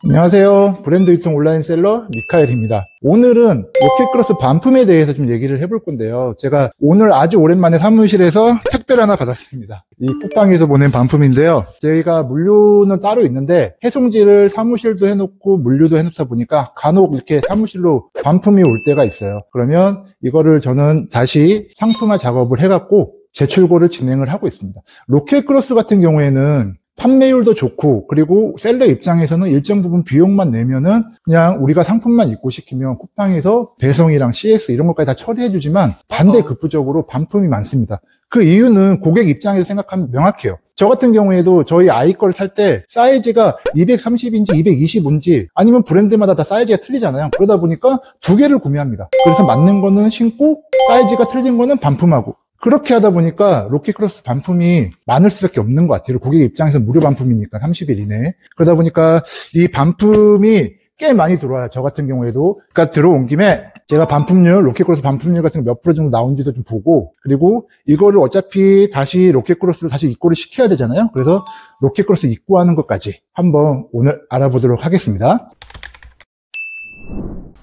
안녕하세요. 브랜드 유통 온라인셀러 미카엘입니다. 오늘은 로켓크로스 반품에 대해서 좀 얘기를 해볼 건데요. 제가 오늘 아주 오랜만에 사무실에서 택배를 하나 받았습니다. 이 쿠팡에서 보낸 반품인데요. 저희가 물류는 따로 있는데 해송지를 사무실도 해놓고 물류도 해놓다 보니까 간혹 이렇게 사무실로 반품이 올 때가 있어요. 그러면 이거를 저는 다시 상품화 작업을 해갖고 재출고를 진행을 하고 있습니다. 로켓크로스 같은 경우에는 판매율도 좋고, 그리고 셀러 입장에서는 일정 부분 비용만 내면은 그냥 우리가 상품만 입고시키면 쿠팡에서 배송이랑 CS 이런 것까지 다 처리해주지만 반대 급부적으로 반품이 많습니다. 그 이유는 고객 입장에서 생각하면 명확해요. 저 같은 경우에도 저희 아이 걸 살 때 사이즈가 230인지 220인지 아니면 브랜드마다 다 사이즈가 틀리잖아요. 그러다 보니까 두 개를 구매합니다. 그래서 맞는 거는 신고 사이즈가 틀린 거는 반품하고, 그렇게 하다 보니까 로켓크로스 반품이 많을 수밖에 없는 것 같아요. 고객 입장에서 무료 반품이니까 30일 이내에. 그러다 보니까 이 반품이 꽤 많이 들어와요. 저 같은 경우에도. 그러니까 들어온 김에 제가 반품률, 로켓크로스 반품률 같은 거 몇 프로 정도 나온지도 좀 보고, 그리고 이거를 어차피 다시 로켓크로스로 다시 입고를 시켜야 되잖아요. 그래서 로켓크로스 입고하는 것까지 한번 오늘 알아보도록 하겠습니다.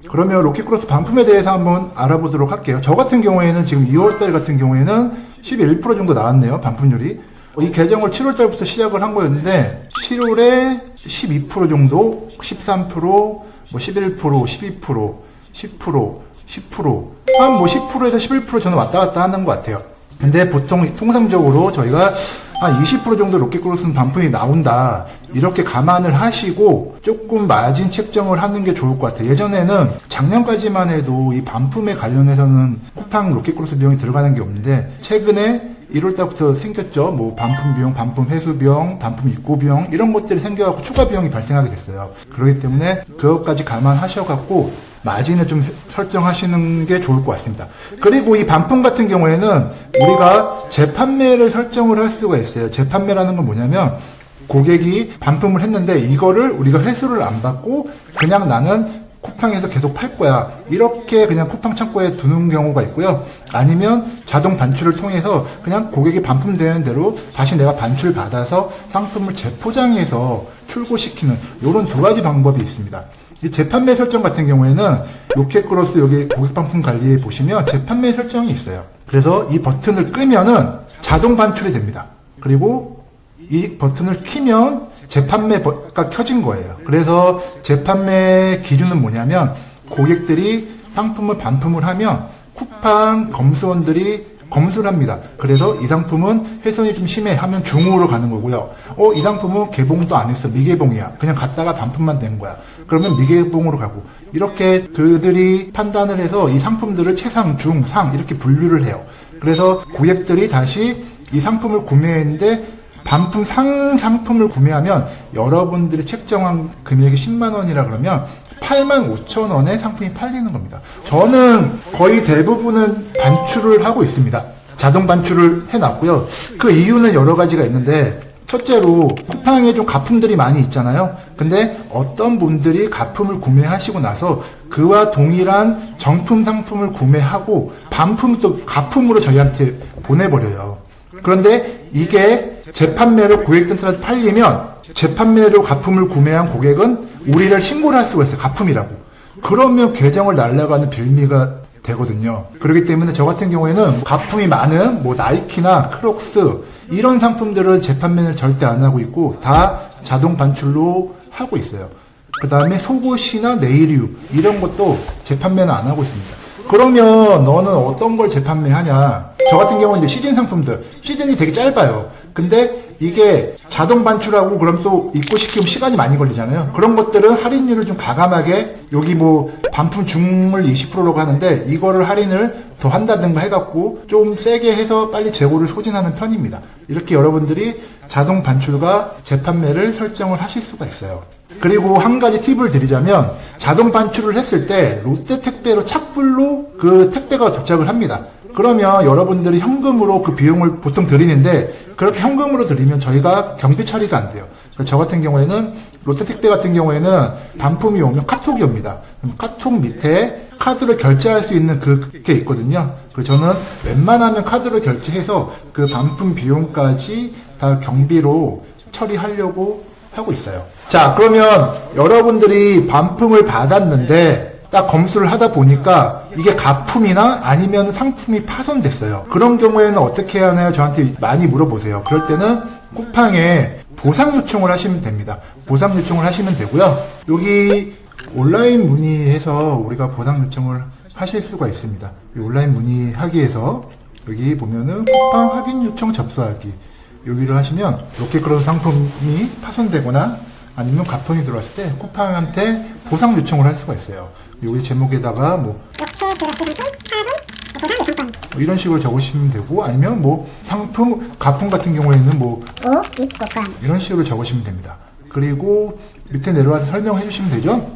그러면 로켓크로스 반품에 대해서 한번 알아보도록 할게요. 저 같은 경우에는 지금 2월달 같은 경우에는 11% 정도 나왔네요, 반품률이. 이 계정을 7월달부터 시작을 한 거였는데 7월에 12% 정도, 13%, 뭐 11%, 12%, 10%, 10%, 한 뭐 10%에서 11% 저는 왔다 갔다 하는 것 같아요. 근데 보통 통상적으로 저희가 한 20% 정도 로켓크로스는 반품이 나온다, 이렇게 감안을 하시고 조금 마진 책정을 하는 게 좋을 것 같아요. 예전에는 작년까지만 해도 이 반품에 관련해서는 쿠팡 로켓크로스 비용이 들어가는 게 없는데 최근에 1월달부터 생겼죠. 뭐 반품 비용, 반품 회수 비용, 반품 입고 비용, 이런 것들이 생겨갖고 추가 비용이 발생하게 됐어요. 그렇기 때문에 그것까지 감안하셔갖고 마진을 좀 설정하시는 게 좋을 것 같습니다. 그리고 이 반품 같은 경우에는 우리가 재판매를 설정을 할 수가 있어요. 재판매라는 건 뭐냐면 고객이 반품을 했는데 이거를 우리가 회수를 안 받고 그냥 나는 쿠팡에서 계속 팔 거야, 이렇게 그냥 쿠팡 창고에 두는 경우가 있고요. 아니면 자동 반출을 통해서 그냥 고객이 반품되는 대로 다시 내가 반출 받아서 상품을 재포장해서 출고시키는 이런 두 가지 방법이 있습니다. 이 재판매 설정 같은 경우에는 로켓크로스 여기 고객 반품 관리에 보시면 재판매 설정이 있어요. 그래서 이 버튼을 끄면은 자동 반출이 됩니다. 그리고 이 버튼을 키면 재판매가 켜진 거예요. 그래서 재판매 기준은 뭐냐면 고객들이 상품을 반품을 하면 쿠팡 검수원들이 검수를 합니다. 그래서 이 상품은 훼손이 좀 심해 하면 중후로 가는 거고요. 이 상품은 개봉도 안 했어, 미개봉이야, 그냥 갔다가 반품만 된 거야, 그러면 미개봉으로 가고, 이렇게 그들이 판단을 해서 이 상품들을 최상, 중, 상 이렇게 분류를 해요. 그래서 고객들이 다시 이 상품을 구매했는데 반품 상 상품을 구매하면 여러분들이 책정한 금액이 10만원이라 그러면 85,000원에 상품이 팔리는 겁니다. 저는 거의 대부분은 반출을 하고 있습니다. 자동 반출을 해놨고요. 그 이유는 여러 가지가 있는데, 첫째로 쿠팡에 좀 가품들이 많이 있잖아요. 근데 어떤 분들이 가품을 구매하시고 나서 그와 동일한 정품 상품을 구매하고 반품을 또 가품으로 저희한테 보내버려요. 그런데 이게 재판매로 고객센터한테 팔리면 재판매로 가품을 구매한 고객은 우리를 신고를 할 수가 있어요. 가품이라고. 그러면 계정을 날라가는 빌미가 되거든요. 그렇기 때문에 저 같은 경우에는 가품이 많은 뭐 나이키나 크록스 이런 상품들은 재판매를 절대 안 하고 있고 다 자동 반출로 하고 있어요. 그 다음에 속옷이나 네일류 이런 것도 재판매는 안 하고 있습니다. 그러면 너는 어떤 걸 재판매하냐? 저 같은 경우는 이제 시즌 상품들, 시즌이 되게 짧아요. 근데 이게 자동 반출하고 그럼 또 입고 시키면 시간이 많이 걸리잖아요. 그런 것들은 할인율을 좀 과감하게, 여기 뭐 반품 중물 20%라고 하는데 이거를 할인을 더 한다든가 해갖고 좀 세게 해서 빨리 재고를 소진하는 편입니다. 이렇게 여러분들이 자동 반출과 재판매를 설정을 하실 수가 있어요. 그리고 한 가지 팁을 드리자면, 자동 반출을 했을 때 롯데 택배로 착불로 그 택배가 도착을 합니다. 그러면 여러분들이 현금으로 그 비용을 보통 드리는데, 그렇게 현금으로 드리면 저희가 경비 처리가 안 돼요. 저 같은 경우에는 롯데 택배 같은 경우에는 반품이 오면 카톡이 옵니다. 카톡 밑에 카드로 결제할 수 있는 그게 있거든요. 그래서 저는 웬만하면 카드로 결제해서 그 반품 비용까지 다 경비로 처리하려고 하고 있어요. 자, 그러면 여러분들이 반품을 받았는데 딱 검수를 하다 보니까 이게 가품이나 아니면 상품이 파손됐어요. 그런 경우에는 어떻게 해야 하나요? 저한테 많이 물어보세요. 그럴 때는 쿠팡에 보상 요청을 하시면 됩니다. 보상 요청을 하시면 되고요. 여기 온라인 문의해서 우리가 보상 요청을 하실 수가 있습니다. 온라인 문의하기에서 여기 보면은 쿠팡 확인 요청 접수하기 여기를 하시면 로켓크로스 상품이 파손되거나 아니면 가품이 들어왔을 때 쿠팡한테 보상 요청을 할 수가 있어요. 여기 제목에다가 뭐 이런 식으로 적으시면 되고, 아니면 뭐 상품 가품 같은 경우에는 뭐 이런 식으로 적으시면 됩니다. 그리고 밑에 내려와서 설명해 주시면 되죠.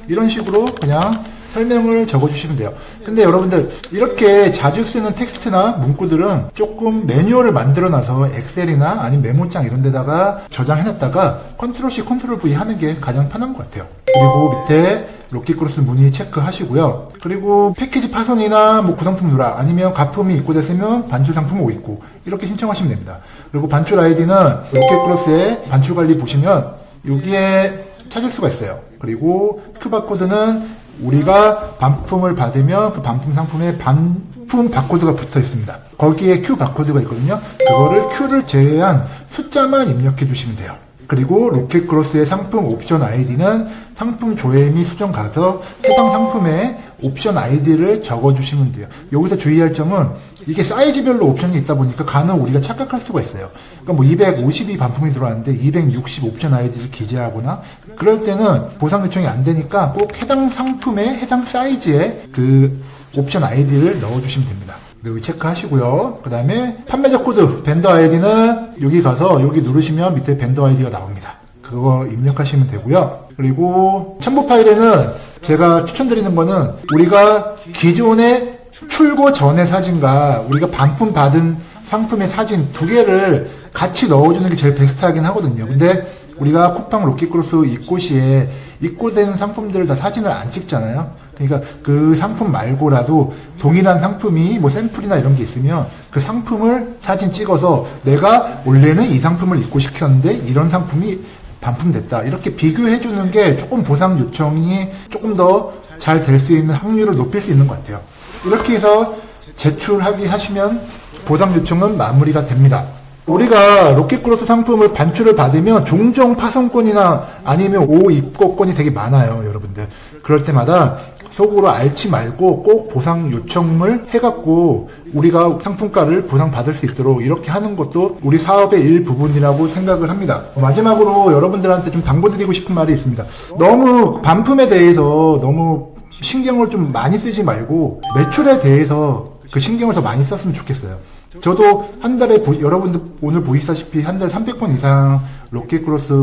이런 식으로 그냥 설명을 적어주시면 돼요. 근데 여러분들 이렇게 자주 쓰는 텍스트나 문구들은 조금 매뉴얼을 만들어놔서 엑셀이나 아니면 메모장 이런 데다가 저장해놨다가 컨트롤-C, 컨트롤-V 하는 게 가장 편한 것 같아요. 그리고 밑에 로켓크로스 문의 체크하시고요. 그리고 패키지 파손이나 뭐 구상품 누락 아니면 가품이 입고됐으면 반출 상품 5 입고 이렇게 신청하시면 됩니다. 그리고 반출 아이디는 로켓크로스의 반출 관리 보시면 여기에 찾을 수가 있어요. 그리고 QBar코드는 우리가 반품을 받으면 그 반품 상품에 반품 바코드가 붙어 있습니다. 거기에 Q 바코드가 있거든요. 그거를 Q를 제외한 숫자만 입력해 주시면 돼요. 그리고 로켓크로스의 상품 옵션 아이디는 상품 조회 및 수정 가서 해당 상품의 옵션 아이디를 적어주시면 돼요. 여기서 주의할 점은 이게 사이즈별로 옵션이 있다 보니까 간혹 우리가 착각할 수가 있어요. 그러니까 뭐 252 반품이 들어왔는데 260 옵션 아이디를 기재하거나 그럴 때는 보상 요청이 안 되니까 꼭 해당 상품의 해당 사이즈의 그 옵션 아이디를 넣어주시면 됩니다. 여기 체크하시고요. 그 다음에 판매자 코드, 벤더 아이디는 여기 가서 여기 누르시면 밑에 벤더 아이디가 나옵니다. 그거 입력하시면 되고요. 그리고 첨부 파일에는 제가 추천드리는 거는 우리가 기존의 출고 전의 사진과 우리가 반품 받은 상품의 사진 두 개를 같이 넣어주는 게 제일 베스트하긴 하거든요. 근데 우리가 쿠팡 로켓크로스 입고 시에 입고된 상품들을 다 사진을 안 찍잖아요. 그러니까 그 상품 말고라도 동일한 상품이 뭐 샘플이나 이런 게 있으면 그 상품을 사진 찍어서 내가 원래는 이 상품을 입고 시켰는데 이런 상품이 반품됐다. 이렇게 비교해 주는 게 조금 보상 요청이 조금 더 잘 될 수 있는 확률을 높일 수 있는 것 같아요. 이렇게 해서 제출하기 하시면 보상 요청은 마무리가 됩니다. 우리가 로켓크로스 상품을 반출을 받으면 종종 파손권이나 아니면 오입고권이 되게 많아요, 여러분들. 그럴 때마다 속으로 앓지 말고 꼭 보상 요청을 해갖고 우리가 상품가를 보상받을 수 있도록 이렇게 하는 것도 우리 사업의 일부분이라고 생각을 합니다. 마지막으로 여러분들한테 좀 당부드리고 싶은 말이 있습니다. 너무 반품에 대해서 너무 신경을 좀 많이 쓰지 말고 매출에 대해서 그 신경을 더 많이 썼으면 좋겠어요. 저도 한 달에 여러분들 오늘 보시다시피 한 달에 300건 이상 로켓크로스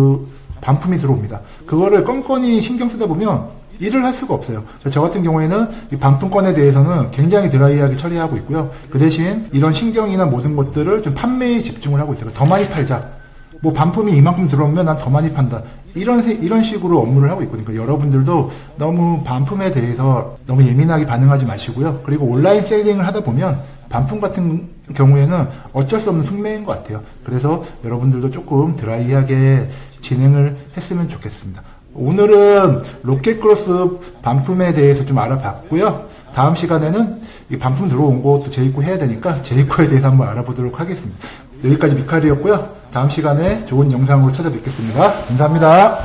반품이 들어옵니다. 그거를 껌껌이 신경 쓰다 보면 일을 할 수가 없어요. 저 같은 경우에는 이 반품권에 대해서는 굉장히 드라이하게 처리하고 있고요. 그 대신 이런 신경이나 모든 것들을 좀 판매에 집중을 하고 있어요. 더 많이 팔자. 뭐 반품이 이만큼 들어오면 난 더 많이 판다. 이런 식으로 업무를 하고 있거든요. 그러니까 여러분들도 너무 반품에 대해서 너무 예민하게 반응하지 마시고요. 그리고 온라인 셀링을 하다 보면 반품 같은 경우에는 어쩔 수 없는 숙명인 것 같아요. 그래서 여러분들도 조금 드라이하게 진행을 했으면 좋겠습니다. 오늘은 로켓크로스 반품에 대해서 좀 알아봤고요. 다음 시간에는 이 반품 들어온 거 또 재입고 해야 되니까 재입고에 대해서 한번 알아보도록 하겠습니다. 여기까지 미칼이었고요. 다음 시간에 좋은 영상으로 찾아뵙겠습니다. 감사합니다.